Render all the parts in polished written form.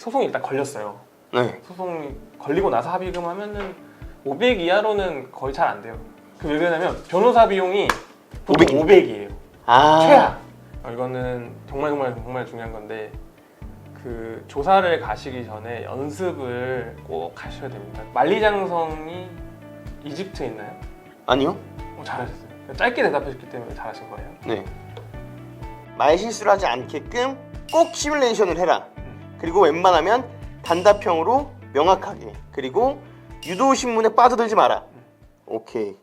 소송이 일단 걸렸어요. 네. 소송이 걸리고 나서 합의금 하면은 500 이하로는 거의 잘 안 돼요. 왜 그러냐면 변호사 비용이 보통 500이에요. 최하. 이거는 정말 중요한 건데 그 조사를 가시기 전에 연습을 꼭 가셔야 됩니다. 만리장성이 이집트에 있나요? 아니요. 잘하셨어요. 짧게 대답하셨기 때문에 잘하신 거예요. 네. 말실수를 하지 않게끔 꼭 시뮬레이션을 해라. 그리고 웬만하면 단답형으로 명확하게. 그리고 유도신문에 빠져들지 마라. 오케이.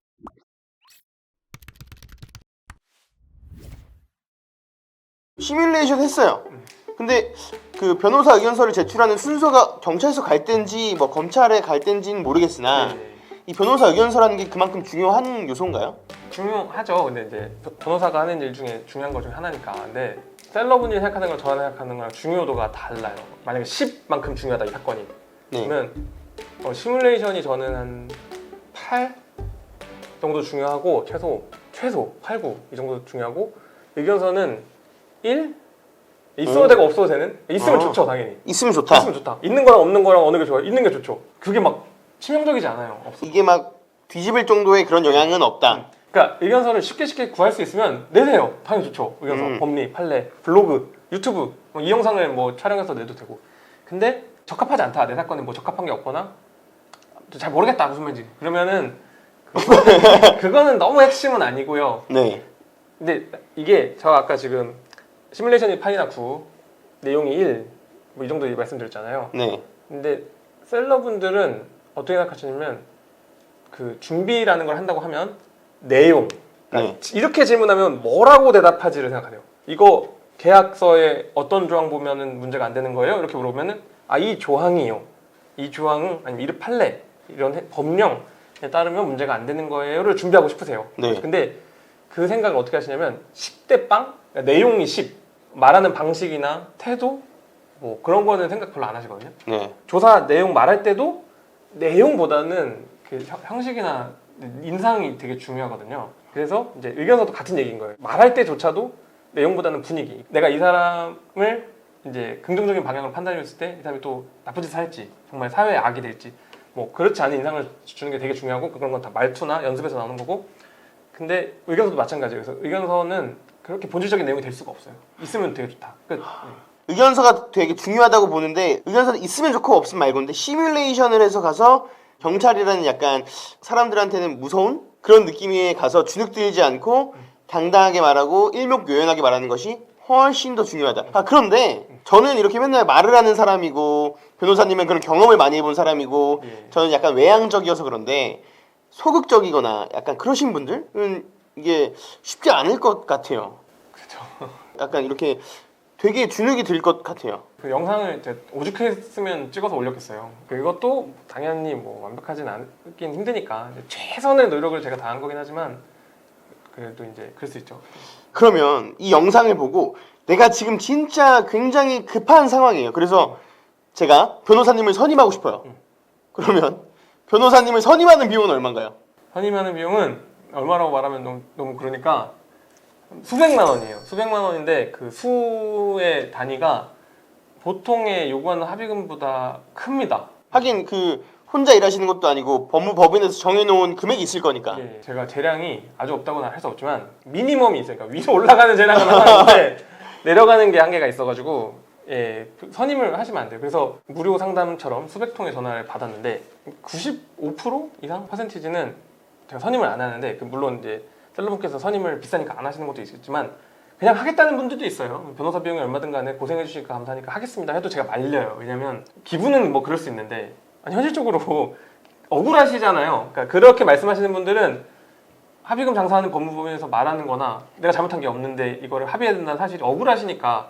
시뮬레이션 했어요. 근데 그 변호사 의견서를 제출하는 순서가 경찰서 갈 때인지 뭐 검찰에 갈 때인지는 모르겠으나 이 변호사 의견서라는 게 그만큼 중요한 요소인가요? 중요하죠. 근데 이제 변호사가 하는 일 중에 중요한 것 중에 하나니까. 근데 셀러분이 생각하는 걸 저랑 생각하는 거랑 중요도가 달라요. 만약에 10만큼 중요하다 이 사건이 그러면 시뮬레이션이 저는 한 8 정도 중요하고 최소 8, 9 이 정도 중요하고 의견서는 1? 있어도 되고 없어도 되는? 있으면 좋죠 당연히. 있으면 좋다. 있으면 좋다. 있는 거랑 없는 거랑 어느 게 좋아요? 있는 게 좋죠. 그게 막 치명적이지 않아요. 이게 막 뒤집을 정도의 그런 영향은 없다. 그러니까 의견서를 쉽게 구할 수 있으면 내세요. 당연히 좋죠. 의견서, 법리, 판례, 블로그, 유튜브 이 영상을 뭐 촬영해서 내도 되고. 근데 적합하지 않다. 내 사건에 뭐 적합한 게 없거나 잘 모르겠다 무슨 말인지. 그러면은 그거는 너무 핵심은 아니고요. 네. 근데 이게 제가 아까 지금 시뮬레이션이 8이나 9, 내용이 1, 뭐 이 정도 말씀드렸잖아요. 네. 근데 셀러분들은 어떻게 생각하시냐면 그 준비라는 걸 한다고 하면 내용 그러니까 이렇게 질문하면 뭐라고 대답하지를 생각하세요. 이거 계약서에 어떤 조항 보면은 문제가 안 되는 거예요? 이렇게 물어보면은 이 조항이요. 이 조항은 아니면 이 판례 이런 법령에 따르면 문제가 안 되는 거예요를 준비하고 싶으세요. 네. 근데 그 생각을 어떻게 하시냐면 10대 빵? 그러니까 내용이 10 말하는 방식이나 태도 뭐 그런 거는 생각 별로 안 하시거든요. 네. 조사 내용 말할 때도 내용보다는 그 형식이나 인상이 되게 중요하거든요. 그래서 이제 의견서도 같은 얘기인 거예요. 말할 때조차도 내용보다는 분위기. 내가 이 사람을 이제 긍정적인 방향으로 판단했을 때 이 사람이 또 나쁜 짓을 할지 정말 사회에 악이 될지 뭐 그렇지 않은 인상을 주는 게 되게 중요하고 그런 건 다 말투나 연습에서 나오는 거고. 근데 의견서도 마찬가지예요. 그래서 의견서는 그렇게 본질적인 내용이 될 수가 없어요. 있으면 되게 좋다. 끝. 의견서가 되게 중요하다고 보는데 의견서는 있으면 좋고 없으면 말고인데 시뮬레이션을 해서 가서 경찰이라는 약간 사람들한테는 무서운 그런 느낌에 가서 주눅들지 않고 당당하게 말하고 일목요연하게 말하는 것이 훨씬 더 중요하다. 그런데 저는 이렇게 맨날 말을 하는 사람이고 변호사님은 그런 경험을 많이 해본 사람이고 저는 약간 외향적이어서 그런데 소극적이거나 약간 그러신 분들은 이게 쉽지 않을 것 같아요. 그렇죠. 약간 이렇게 되게 주눅이 들 것 같아요. 그 영상을 이제 오죽했으면 찍어서 올렸겠어요. 그것도 당연히 뭐 완벽하진 않긴 힘드니까 최선의 노력을 제가 다한 거긴 하지만 그래도 이제 그럴 수 있죠. 그러면 이 영상을 보고 내가 지금 진짜 굉장히 급한 상황이에요. 그래서 제가 변호사님을 선임하고 싶어요. 그러면 변호사님을 선임하는 비용은 얼마인가요? 선임하는 비용은 얼마라고 말하면 너무 그러니까 수백만 원이에요. 수백만 원인데 그 수의 단위가 보통의 요구하는 합의금보다 큽니다. 하긴 그 혼자 일하시는 것도 아니고 법원에서 정해놓은 금액이 있을 거니까. 예, 제가 재량이 아주 없다고는 할 수 없지만 미니멈이 있어요. 그러니까 위로 올라가는 재량은 하나인데 내려가는 게 한계가 있어가지고 예, 선임을 하시면 안 돼요. 그래서 무료 상담처럼 수백 통의 전화를 받았는데 95% 이상 퍼센티지는 제가 선임을 안 하는데 물론 이제 셀러분께서 선임을 비싸니까 안 하시는 것도 있겠지만 그냥 하겠다는 분들도 있어요. 변호사 비용이 얼마든 간에 고생해 주시니까 감사하니까 하겠습니다 해도 제가 말려요. 왜냐면 기분은 뭐 그럴 수 있는데 현실적으로 억울하시잖아요. 그러니까 그렇게 말씀하시는 분들은 합의금 장사하는 법무법인에서 말하는 거나 내가 잘못한 게 없는데 이거를 합의해야 된다는 사실이 억울하시니까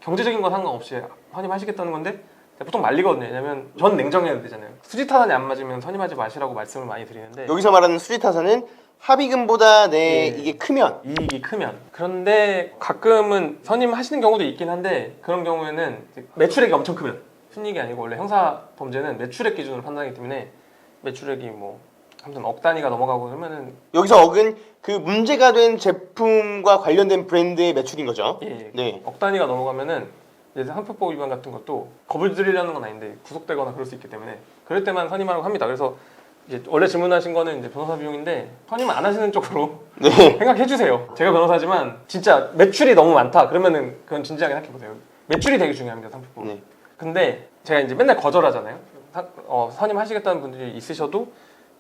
경제적인 건 상관없이 선임하시겠다는 건데 보통 말리거든요. 왜냐면 전 냉정해야 되잖아요. 수지타산이 안 맞으면 선임하지 마시라고 말씀을 많이 드리는데 여기서 말하는 수지타산은 합의금보다 이게 크면 이익이 크면 그런데 가끔은 선임하시는 경우도 있긴 한데 그런 경우에는 매출액이 엄청 크면 순이익이 아니고 원래 형사 범죄는 매출액 기준으로 판단하기 때문에 매출액이 뭐 아무튼 억 단위가 넘어가고 그러면은 여기서 억은 그 문제가 된 제품과 관련된 브랜드의 매출인 거죠? 억 단위가 넘어가면은 이제 상표법 위반 같은 것도 겁을 들이려는 건 아닌데 구속되거나 그럴 수 있기 때문에 그럴 때만 선임하라고 합니다. 그래서 이제 원래 질문하신 거는 이제 변호사 비용인데 선임 안 하시는 쪽으로 네. 생각해 주세요. 제가 변호사지만 진짜 매출이 너무 많다 그러면은 그건 진지하게 생각해 보세요. 매출이 되게 중요합니다, 상표법. 네. 근데 제가 이제 맨날 거절하잖아요. 선임하시겠다는 분들이 있으셔도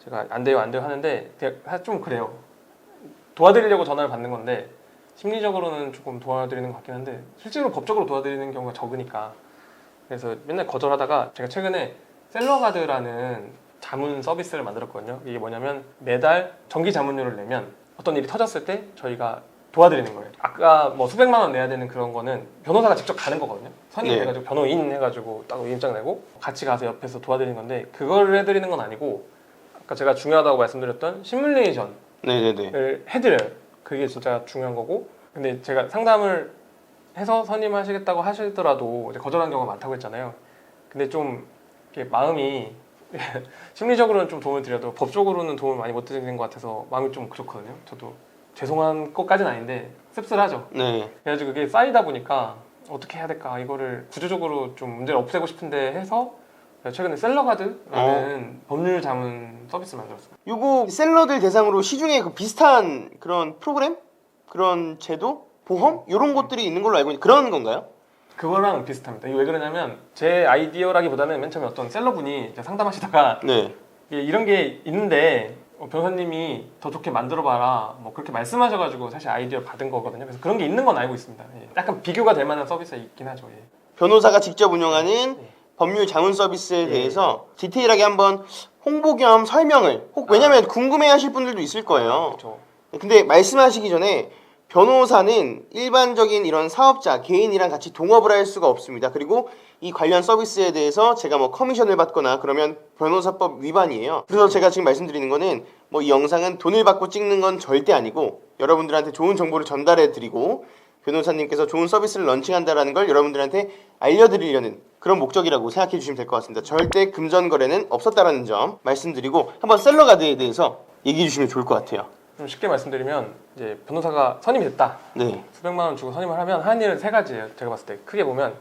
제가 안 돼요 하는데 좀 그래요. 도와드리려고 전화를 받는 건데 심리적으로는 조금 도와드리는 것 같긴 한데 실제로 법적으로 도와드리는 경우가 적으니까 그래서 맨날 거절하다가 제가 최근에 셀러가드라는 자문 서비스를 만들었거든요. 이게 뭐냐면 매달 정기 자문료를 내면 어떤 일이 터졌을 때 저희가 도와드리는 거예요. 아까 뭐 수백만 원 내야 되는 그런 거는 변호사가 직접 가는 거거든요. 선임해가지고 변호인 해가지고 따로 임장 내고 같이 가서 옆에서 도와드리는 건데 그거를 해드리는 건 아니고 아까 제가 중요하다고 말씀드렸던 시뮬레이션을 네네네. 해드려요. 그게 진짜 중요한 거고 근데 제가 상담을 해서 선임하시겠다고 하시더라도 이제 거절하는 경우가 많다고 했잖아요. 근데 좀 이렇게 마음이 심리적으로는 좀 도움을 드려도 법적으로는 도움을 많이 못 드리는 것 같아서 마음이 좀 그렇거든요. 저도 죄송한 것까지는 아닌데 씁쓸하죠. 네. 그래가지고 그게 쌓이다 보니까 어떻게 해야 될까 이거를 구조적으로 좀 문제를 없애고 싶은데 해서 최근에 셀러가드라는 법률 자문 서비스 만들었어요. 요거 셀러들 대상으로 시중에 그 비슷한 그런 프로그램? 그런 제도? 보험? 이런 것들이 있는 걸로 알고 있는데 그런 건가요? 그거랑 비슷합니다. 이거 왜 그러냐면 제 아이디어라기보다는 맨 처음에 어떤 셀러분이 이제 상담하시다가 네. 이런 게 있는데 변호사님이 더 좋게 만들어봐라 뭐 그렇게 말씀하셔가지고 사실 아이디어 받은 거거든요. 그래서 그런 게 있는 건 알고 있습니다. 예. 약간 비교가 될 만한 서비스가 있긴 하죠. 예. 변호사가 직접 운영하는 네. 법률 자문 서비스에 예. 대해서 디테일하게 한번 홍보 겸 설명을 왜냐면 궁금해하실 분들도 있을 거예요. 그렇죠. 근데 말씀하시기 전에 변호사는 일반적인 이런 사업자, 개인이랑 같이 동업을 할 수가 없습니다. 그리고 이 관련 서비스에 대해서 제가 뭐 커미션을 받거나 그러면 변호사법 위반이에요. 그래서 제가 지금 말씀드리는 거는 뭐 이 영상은 돈을 받고 찍는 건 절대 아니고 여러분들한테 좋은 정보를 전달해 드리고 변호사님께서 좋은 서비스를 런칭한다라는 걸 여러분들한테 알려드리려는 그런 목적이라고 생각해 주시면 될 것 같습니다. 절대 금전 거래는 없었다라는 점 말씀드리고 한번 셀러가드에 대해서 얘기해 주시면 좋을 것 같아요. 좀 쉽게 말씀드리면 이제 변호사가 선임이 됐다. 네. 수백만 원 주고 선임을 하면 하는 일은 세 가지예요. 제가 봤을 때 크게 보면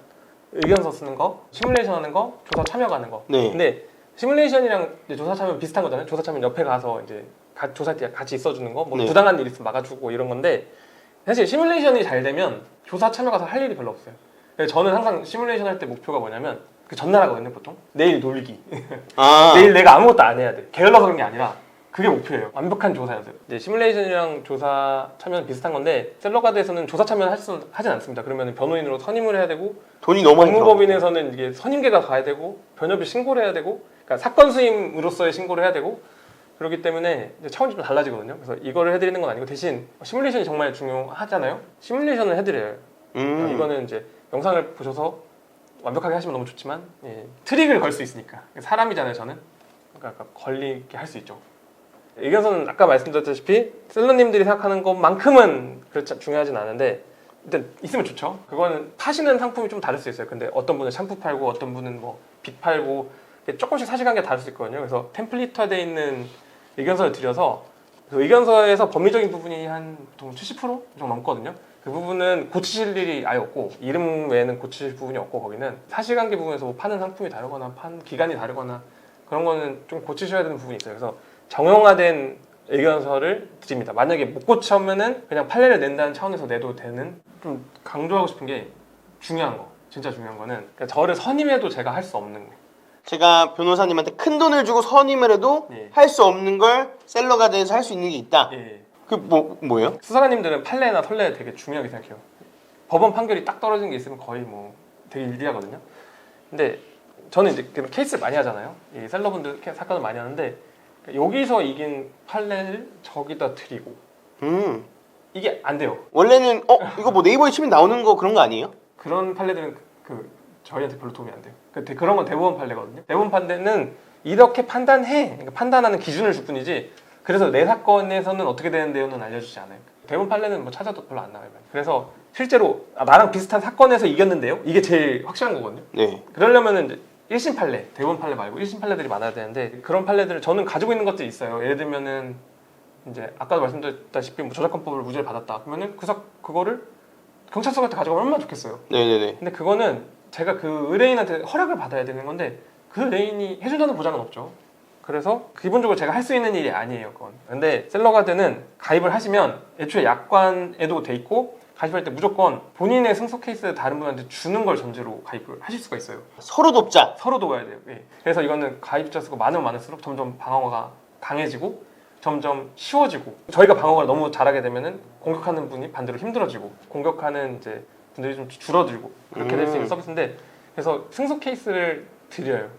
의견서 쓰는 거, 시뮬레이션 하는 거, 조사 참여 가는 거. 네. 근데 시뮬레이션이랑 이제 조사 참여 비슷한 거잖아요. 조사 참여 옆에 가서 이제 조사 때 같이 있어주는 거, 뭐 네. 부당한 일 있으면 막아주고 이런 건데 사실 시뮬레이션이 잘 되면 조사 참여 가서 할 일이 별로 없어요. 그래서 저는 항상 시뮬레이션 할 때 목표가 뭐냐면 그 전날 하거든요, 보통. 내일 놀기. 내일 내가 아무것도 안 해야 돼. 게을러서 그런 게 아니라 그게 목표예요. 완벽한 조사였어요. 이제 시뮬레이션이랑 조사 참여는 비슷한 건데 셀러가드에서는 조사 참여는 하진 않습니다. 그러면 변호인으로 선임을 해야 되고 돈이 너무 많이 들어. 법무법인에서는 이게 선임계가 가야 되고 변협이 신고를 해야 되고 그러니까 사건 수임으로서의 신고를 해야 되고 그렇기 때문에 이제 차원이 좀 달라지거든요. 그래서 이거를 해드리는 건 아니고 대신 시뮬레이션이 정말 중요하잖아요. 시뮬레이션을 해드려요. 이거는 이제 영상을 보셔서 완벽하게 하시면 너무 좋지만 트릭을 걸 수 있으니까 사람이잖아요. 저는 그러니까 걸리게 할 수 있죠. 의견서는 아까 말씀드렸다시피 셀러님들이 생각하는 것만큼은 그렇지 중요하진 않은데 일단 있으면 좋죠. 그거는 파시는 상품이 좀 다를 수 있어요. 근데 어떤 분은 샴푸 팔고 어떤 분은 뭐 빛 팔고 조금씩 사실관계가 다를 수 있거든요. 그래서 템플릿화되어 있는 의견서를 드려서 그 의견서에서 법리적인 부분이 한 보통 70% 정도 넘거든요. 그 부분은 고치실 일이 아예 없고 이름 외에는 고치실 부분이 없고 거기는 사실관계 부분에서 뭐 파는 상품이 다르거나 판 기간이 다르거나 그런 거는 좀 고치셔야 되는 부분이 있어요. 그래서 정형화된 의견서를 드립니다. 만약에 못 고치면은 그냥 판례를 낸다는 차원에서 내도 되는. 좀 강조하고 싶은 게 중요한 거, 진짜 중요한 거는 그러니까 저를 선임해도 제가 할 수 없는 거. 제가 변호사님한테 큰 돈을 주고 선임을 해도 예. 할 수 없는 걸 셀러가드에서 할 수 있는 게 있다. 예. 그 뭐예요? 수사관님들은 판례나 선례 되게 중요하게 생각해요. 법원 판결이 딱 떨어지는 게 있으면 거의 뭐 되게 유리하거든요. 근데 저는 이제 케이스를 많이 하잖아요. 이 셀러분들 사건을 많이 하는데 여기서 이긴 판례를 저기다 드리고 이게 안 돼요. 원래는 이거 뭐 네이버에 치면 나오는 거 그런 거 아니에요? 그런 판례들은 저희한테 별로 도움이 안 돼요. 그런 건 대법원 판례거든요. 대법원 판례는 이렇게 판단해. 그러니까 판단하는 기준을 줄 뿐이지. 그래서 내 사건에서는 어떻게 되는데요는 알려주지 않아요. 대법원 판례는 뭐 찾아도 별로 안 나와요. 그래서 실제로 나랑 비슷한 사건에서 이겼는데요. 이게 제일 확실한 거거든요. 네. 그러려면은 이제 1심 판례, 대법원 판례 말고 1심 판례들이 많아야 되는데 그런 판례들을 저는 가지고 있는 것들이 있어요. 예를 들면은 이제 아까도 말씀드렸다시피 뭐 저작권법을 무죄를 받았다. 그러면은 그거를 경찰서 같은 데 가져가면 얼마나 좋겠어요. 네네네. 근데 그거는 제가 그 의뢰인한테 허락을 받아야 되는 건데 그 의뢰인이 해준다는 보장은 없죠. 그래서 기본적으로 제가 할 수 있는 일이 아니에요, 그건. 근데 셀러가드는 가입을 하시면 애초에 약관에도 돼 있고 가입할 때 무조건 본인의 승소 케이스 다른 분한테 주는 걸 전제로 가입을 하실 수가 있어요. 서로 돕자. 서로 도와야 돼요. 예. 그래서 이거는 가입자 수가 많으면 많을수록 점점 방어가 강해지고 점점 쉬워지고 저희가 방어를 너무 잘하게 되면은 공격하는 분이 반대로 힘들어지고 공격하는 이제 분들이 좀 줄어들고 그렇게 될 수 있는 서비스인데 그래서 승소 케이스를 드려요.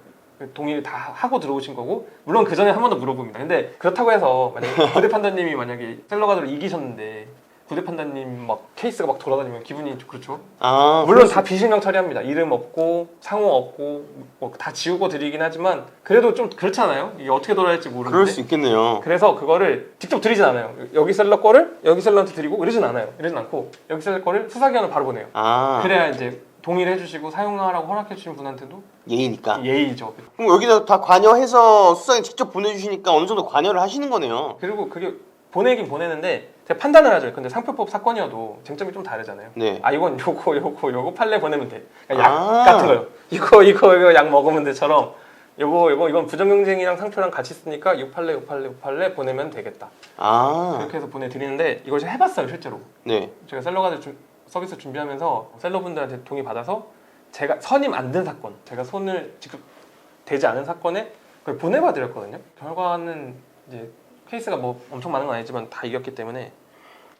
동의를 다 하고 들어오신 거고 물론 그 전에 한 번 더 물어봅니다. 근데 그렇다고 해서 만약에 부대 판단님이 만약에 셀러가드로 이기셨는데 부대 판단님 막 케이스가 막 돌아다니면 기분이 좀 그렇죠. 아 물론 다 비실명 처리합니다. 이름 없고 상호 없고 뭐 다 지우고 드리긴 하지만 그래도 좀 그렇잖아요. 이게 어떻게 돌아갈지 모르는데. 그럴 수 있겠네요. 그래서 그거를 직접 드리진 않아요. 여기 셀러 거를 여기 셀러한테 드리고 이러진 않아요. 이러진 않고 여기 셀러 거를 수사기관으로 바로 보내요. 아 그래야 이제 동의를 해주시고 사용하라고 허락해 주신 분한테도 예의니까. 예의죠. 그럼 여기다 다 관여해서 수사에 직접 보내주시니까 어느 정도 관여를 하시는 거네요. 그리고 그게 보내긴 보내는데 제가 판단을 하죠. 근데 상표법 사건이어도 쟁점이 좀 다르잖아요. 네. 아 이건 요거 판례 보내면 돼. 그러니까 약 아. 같은 거요. 이거 약 먹으면 돼처럼 이건 부정경쟁이랑 상표랑 같이 쓰니까 요 판례 보내면 되겠다. 아 그렇게 해서 보내드리는데 이걸 제가 해봤어요 실제로. 네. 제가 셀러가드 서비스 준비하면서 셀러분들한테 동의 받아서 제가 선임 안 된 사건, 제가 손을 직접 대지 않은 사건에 그걸 보내봐 드렸거든요. 결과는 이제 케이스가 뭐 엄청 많은 건 아니지만 다 이겼기 때문에.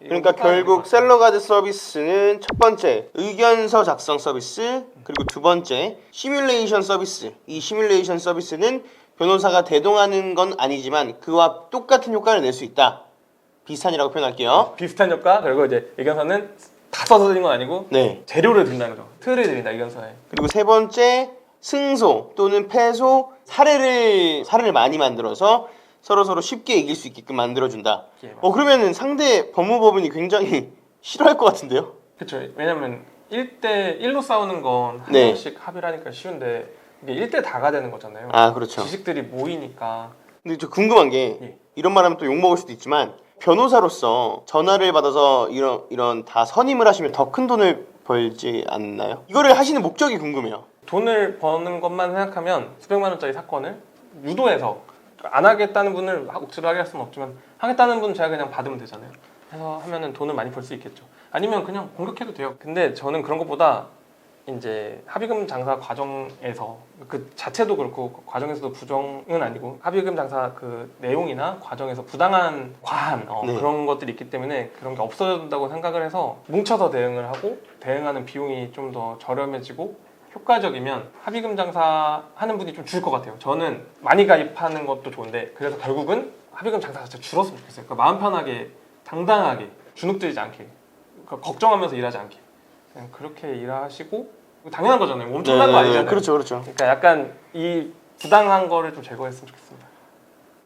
그러니까 결국 셀러가드 서비스는 첫 번째 의견서 작성 서비스 그리고 두 번째 시뮬레이션 서비스. 이 시뮬레이션 서비스는 변호사가 대동하는 건 아니지만 그와 똑같은 효과를 낼 수 있다. 비슷한이라고 표현할게요. 비슷한 효과. 그리고 이제 의견서는 다 써서 드린 건 아니고 네. 재료를 드린다는 거죠. 틀을 드린다 의견서에. 그리고 세 번째 승소 또는 패소 사례를 많이 만들어서 서로 쉽게 이길 수 있게끔 만들어준다. 예, 그러면은 상대 법무법인이 굉장히 싫어할 것 같은데요? 그렇죠. 왜냐면 1대1로 싸우는 건 한 네. 명씩 합의를 하니까 쉬운데 이게 1대 다가 되는 거잖아요. 아 그렇죠. 지식들이 모이니까. 근데 저 궁금한 게 예. 이런 말하면 또 욕먹을 수도 있지만 변호사로서 전화를 받아서 이런 다 선임을 하시면 더 큰 돈을 벌지 않나요? 이거를 하시는 목적이 궁금해요. 돈을 버는 것만 생각하면 수백만 원짜리 사건을 유도해서 안 하겠다는 분을 억지로 하게 할 수는 없지만 하겠다는 분은 제가 그냥 받으면 되잖아요. 해서 하면은 돈을 많이 벌 수 있겠죠. 아니면 그냥 공격해도 돼요. 근데 저는 그런 것보다 이제 합의금 장사 과정에서 그 자체도 그렇고 과정에서도 부정은 아니고 합의금 장사 그 내용이나 과정에서 부당한 과한 네. 그런 것들이 있기 때문에 그런 게 없어야 된다고 생각을 해서 뭉쳐서 대응을 하고 대응하는 비용이 좀 더 저렴해지고 효과적이면 합의금 장사 하는 분이 좀 줄 것 같아요. 저는 많이 가입하는 것도 좋은데 그래서 결국은 합의금 장사 자체가 줄었으면 좋겠어요. 그러니까 마음 편하게 당당하게 주눅들지 않게 그러니까 걱정하면서 일하지 않게 그냥 그렇게 일하시고 당연한 거잖아요. 엄청난 거 아니잖아요. 그렇죠, 그렇죠. 그러니까 약간 이 부당한 거를 좀 제거했으면 좋겠습니다.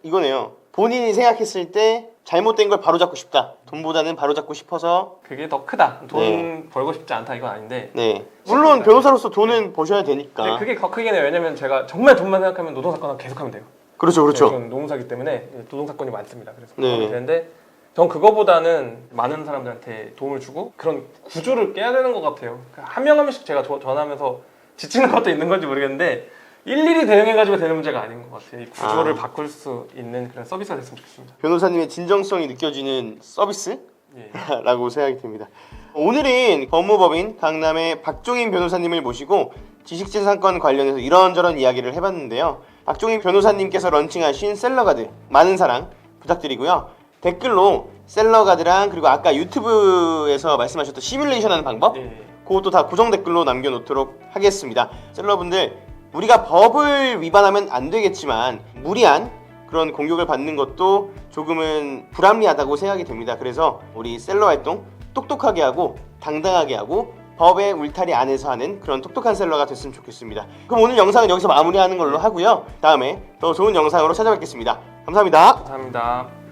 이거네요. 본인이 생각했을 때 잘못된 걸 바로잡고 싶다. 돈보다는 바로잡고 싶어서. 그게 더 크다. 돈 네. 벌고 싶지 않다 이건 아닌데. 네. 물론 변호사로서 돈은 버셔야 되니까. 근데 그게 더 크긴 해요. 왜냐면 제가 정말 돈만 생각하면 노동사건을 계속하면 돼요. 그렇죠, 그렇죠. 저는 노무사기 때문에 노동사건이 많습니다. 그래서 네. 그러면 되는데 전 그거보다는 많은 사람들한테 도움을 주고 그런 구조를 깨야 되는 것 같아요. 한 명 한 명씩 제가 전화하면서 지치는 것도 있는 건지 모르겠는데 일일이 대응해가지고 되는 문제가 아닌 것 같아요. 이 구조를 바꿀 수 있는 그런 서비스가 됐으면 좋겠습니다. 변호사님의 진정성이 느껴지는 서비스? 예. 라고 생각이 듭니다. 오늘은 법무법인 강남의 박종인 변호사님을 모시고 지식재산권 관련해서 이런저런 이야기를 해봤는데요. 박종인 변호사님께서 런칭하신 셀러가드 많은 사랑 부탁드리고요. 댓글로 셀러가드랑 그리고 아까 유튜브에서 말씀하셨던 시뮬레이션 하는 방법 예. 그것도 다 고정 댓글로 남겨놓도록 하겠습니다. 셀러분들 우리가 법을 위반하면 안 되겠지만 무리한 그런 공격을 받는 것도 조금은 불합리하다고 생각이 됩니다. 그래서 우리 셀러 활동 똑똑하게 하고 당당하게 하고 법의 울타리 안에서 하는 그런 똑똑한 셀러가 됐으면 좋겠습니다. 그럼 오늘 영상은 여기서 마무리하는 걸로 하고요. 다음에 더 좋은 영상으로 찾아뵙겠습니다. 감사합니다. 감사합니다.